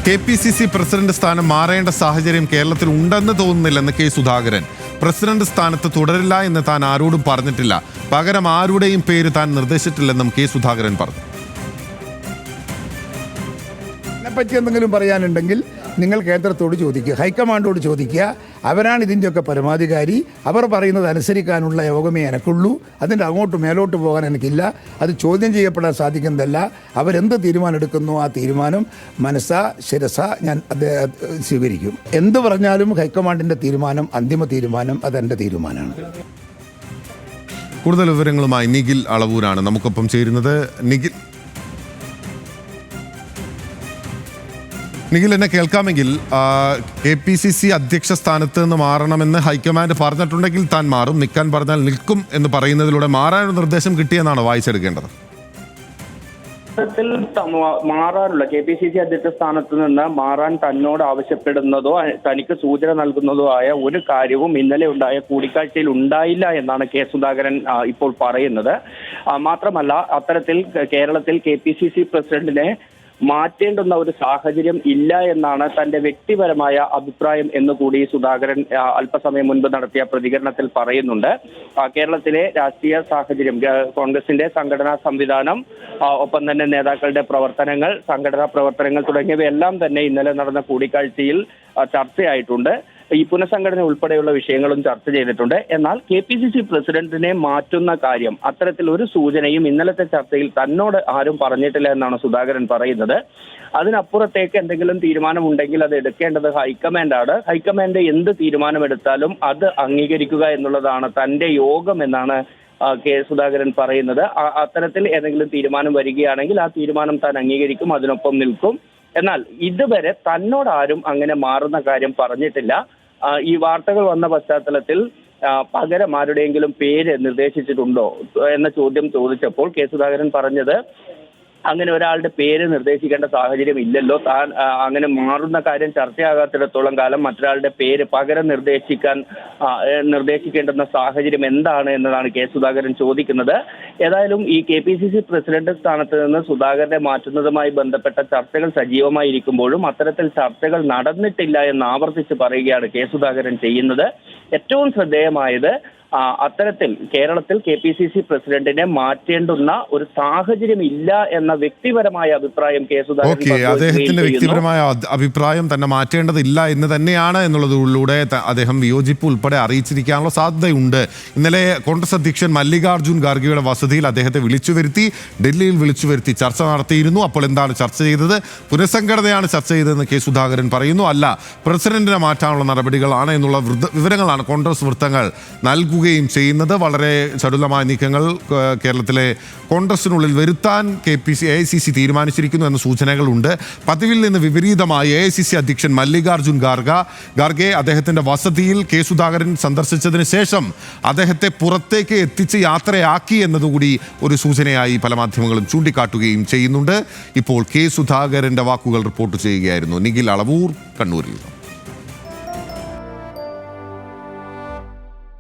KPCC president സ്ഥാനം മാറേണ്ട സാഹചര്യം കേരളത്തിൽ ഉണ്ടെന്ന് തോന്നുന്നില്ലെന്ന് കെ സുധാകരൻ. പ്രസിഡന്റ് സ്ഥാനത്ത് തുടരില്ല എന്ന് താൻ ആരോടും പറഞ്ഞിട്ടില്ല. പകരം ആരുടെയും പേര് താൻ നിർദ്ദേശിച്ചിട്ടില്ലെന്നും കെ സുധാകരൻ പറഞ്ഞു. ഇതിനെപ്പറ്റി എന്തെങ്കിലും പറയാനുണ്ടെങ്കിൽ നിങ്ങൾ കേന്ദ്രത്തോട് ചോദിക്കുക, ഹൈക്കമാൻഡോട് ചോദിക്കുക. അവരാണ് ഇതിൻ്റെയൊക്കെ പരമാധികാരി. അവർ പറയുന്നത് അനുസരിക്കാനുള്ള യോഗമേ എനിക്കുള്ളൂ. അതിൻ്റെ അങ്ങോട്ട് മേലോട്ട് പോകാൻ എനിക്കില്ല. അത് ചോദ്യം ചെയ്യപ്പെടാൻ സാധിക്കുന്നതല്ല. അവരെന്ത് തീരുമാനം എടുക്കുന്നു ആ തീരുമാനം മനസ്സാ ശിരസ ഞാൻ സ്വീകരിക്കും. എന്ത് പറഞ്ഞാലും ഹൈക്കമാൻഡിൻ്റെ തീരുമാനം അന്തിമ തീരുമാനം, അതെൻ്റെ തീരുമാനമാണ്. കൂടുതൽ വിവരങ്ങളുമായി നിഖിൽ അളവൂരാണ് നമുക്കൊപ്പം ചേരുന്നത്. നിഖിൽ, എന്നെ കേൾക്കാമെങ്കിൽ KPCC അധ്യക്ഷ സ്ഥാനത്ത് നിന്ന് മാറണമെന്ന് ഹൈക്കമാൻഡ് പറഞ്ഞിട്ടുണ്ടെങ്കിൽ താൻ മാറും, നിൽക്കാൻ പറഞ്ഞാൽ നിൽക്കും എന്ന് പറയുന്നതിലൂടെ മാറാനൊരു നിർദ്ദേശം കിട്ടിയെന്നാണോ വായിച്ചെടുക്കേണ്ടത്? മാറാനുള്ള KPCC അധ്യക്ഷ സ്ഥാനത്ത് നിന്ന് മാറാൻ തന്നോട് ആവശ്യപ്പെടുന്നതോ തനിക്ക് സൂചന നൽകുന്നതോ ആയ ഒരു കാര്യവും ഇന്നലെ ഉണ്ടായ കൂടിക്കാഴ്ചയിൽ ഉണ്ടായില്ല എന്നാണ് കെ സുധാകരൻ ഇപ്പോൾ പറയുന്നത്. മാത്രമല്ല, അത്തരത്തിൽ കേരളത്തിൽ KPCC പ്രസിഡന്റിനെ മാറ്റേണ്ടുന്ന ഒരു സാഹചര്യം ഇല്ല എന്നാണ് തന്റെ വ്യക്തിപരമായ അഭിപ്രായം എന്നുകൂടി സുധാകരൻ അല്പസമയം മുൻപ് നടത്തിയ പ്രതികരണത്തിൽ പറയുന്നുണ്ട്. കേരളത്തിലെ രാഷ്ട്രീയ സാഹചര്യം, കോൺഗ്രസിന്റെ സംഘടനാ സംവിധാനം, ഒപ്പം തന്നെ നേതാക്കളുടെ പ്രവർത്തനങ്ങൾ, സംഘടനാ പ്രവർത്തനങ്ങൾ തുടങ്ങിയവയെല്ലാം തന്നെ ഇന്നലെ നടന്ന കൂടിക്കാഴ്ചയിൽ ചർച്ചയായിട്ടുണ്ട്. ഈ പുനഃസംഘടന ഉൾപ്പെടെയുള്ള വിഷയങ്ങളും ചർച്ച ചെയ്തിട്ടുണ്ട്. എന്നാൽ KPCC പ്രസിഡന്റിനെ മാറ്റുന്ന കാര്യം അത്തരത്തിൽ ഒരു സൂചനയും ഇന്നലത്തെ ചർച്ചയിൽ തന്നോട് ആരും പറഞ്ഞിട്ടില്ല എന്നാണ് സുധാകരൻ പറയുന്നത്. അതിനപ്പുറത്തേക്ക് എന്തെങ്കിലും തീരുമാനമുണ്ടെങ്കിൽ അത് എടുക്കേണ്ടത് ഹൈക്കമാൻഡാണ്. ഹൈക്കമാൻഡ് എന്ത് തീരുമാനമെടുത്താലും അത് അംഗീകരിക്കുക എന്നുള്ളതാണ് തന്റെ യോഗം എന്നാണ് കെ സുധാകരൻ പറയുന്നത്. അത്തരത്തിൽ ഏതെങ്കിലും തീരുമാനം വരികയാണെങ്കിൽ ആ തീരുമാനം താൻ അംഗീകരിക്കും, അതിനൊപ്പം നിൽക്കും. എന്നാൽ ഇതുവരെ തന്നോട് ആരും അങ്ങനെ മാറുന്ന കാര്യം പറഞ്ഞിട്ടില്ല. ഈ വാർത്തകൾ വന്ന പശ്ചാത്തലത്തിൽ പകരം ആരുടെയെങ്കിലും പേര് നിർദ്ദേശിച്ചിട്ടുണ്ടോ എന്ന ചോദ്യം ചോദിച്ചപ്പോൾ കെ സുധാകരൻ പറഞ്ഞത് അങ്ങനെ ഒരാളുടെ പേര് നിർദ്ദേശിക്കേണ്ട സാഹചര്യം ഇല്ലല്ലോ. താൻ അങ്ങനെ മാറുന്ന കാര്യം ചർച്ചയാകാത്തിടത്തോളം കാലം മറ്റൊരാളുടെ പേര് പകരം നിർദ്ദേശിക്കേണ്ടുന്ന സാഹചര്യം എന്താണ് എന്നതാണ് കെ സുധാകരൻ ചോദിക്കുന്നത്. ഏതായാലും ഈ KPCC പ്രസിഡന്റ് സ്ഥാനത്ത് നിന്ന് സുധാകരനെ മാറ്റുന്നതുമായി ബന്ധപ്പെട്ട ചർച്ചകൾ സജീവമായിരിക്കുമ്പോഴും അത്തരത്തിൽ ചർച്ചകൾ നടന്നിട്ടില്ല എന്ന് ആവർത്തിച്ച് പറയുകയാണ് കെ സുധാകരൻ ചെയ്യുന്നത്. ഏറ്റവും ശ്രദ്ധേയമായത് അത്തരത്തിൽ കേരളത്തിൽ KPCC പ്രസിഡന്റിനെ മാറ്റേണ്ടുന്ന ഒരു സാഹചര്യം ഇല്ല എന്ന വ്യക്തിപരമായ അഭിപ്രായം കെ സുധാകരൻ, അദ്ദേഹത്തിന്റെ വ്യക്തിപരമായ അഭിപ്രായം തന്നെ മാറ്റേണ്ടതില്ല എന്ന് തന്നെയാണ് എന്നുള്ളതിലൂടെ അദ്ദേഹം വിയോജിപ്പ് ഉൾപ്പെടെ അറിയിച്ചിരിക്കാനുള്ള സാധ്യതയുണ്ട്. ഇന്നലെ കോൺഗ്രസ് അധ്യക്ഷൻ മല്ലികാർജുൻ ഖാർഗെയുടെ വസതിയിൽ അദ്ദേഹത്തെ ഡൽഹിയിൽ വിളിച്ചു വരുത്തി ചർച്ച നടത്തിയിരുന്നു. അപ്പോൾ എന്താണ് ചർച്ച ചെയ്തത്? പുനഃസംഘടനയാണ് ചർച്ച ചെയ്തതെന്ന് കെ സുധാകരൻ പറയുന്നു. അല്ല, പ്രസിഡന്റിനെ മാറ്റാനുള്ള നടപടികളാണ് എന്നുള്ള വിവരങ്ങളാണ് കോൺഗ്രസ് വൃത്തങ്ങൾ നൽകുക ചെയ്യുന്നത്. വളരെ ചടുലമായ നീക്കങ്ങൾ കേരളത്തിലെ കോൺഗ്രസിനുള്ളിൽ വരുത്താൻ AICC തീരുമാനിച്ചിരിക്കുന്നു എന്ന സൂചനകളുണ്ട്. പതിവിൽ നിന്ന് വിപരീതമായി AICC അധ്യക്ഷൻ മല്ലികാർജുൻ ഖാർഗെ അദ്ദേഹത്തിന്റെ വസതിയിൽ കെ സുധാകരൻ സന്ദർശിച്ചതിന് ശേഷം അദ്ദേഹത്തെ പുറത്തേക്ക് എത്തിച്ച് യാത്രയാക്കി എന്നതുകൂടി ഒരു സൂചനയായി പല മാധ്യമങ്ങളും ചൂണ്ടിക്കാട്ടുകയും ചെയ്യുന്നുണ്ട്. ഇപ്പോൾ കെ സുധാകരന്റെ വാക്കുകൾ റിപ്പോർട്ട് ചെയ്യുകയായിരുന്നു നിഖിൽ അളവൂർ, കണ്ണൂരിൽ.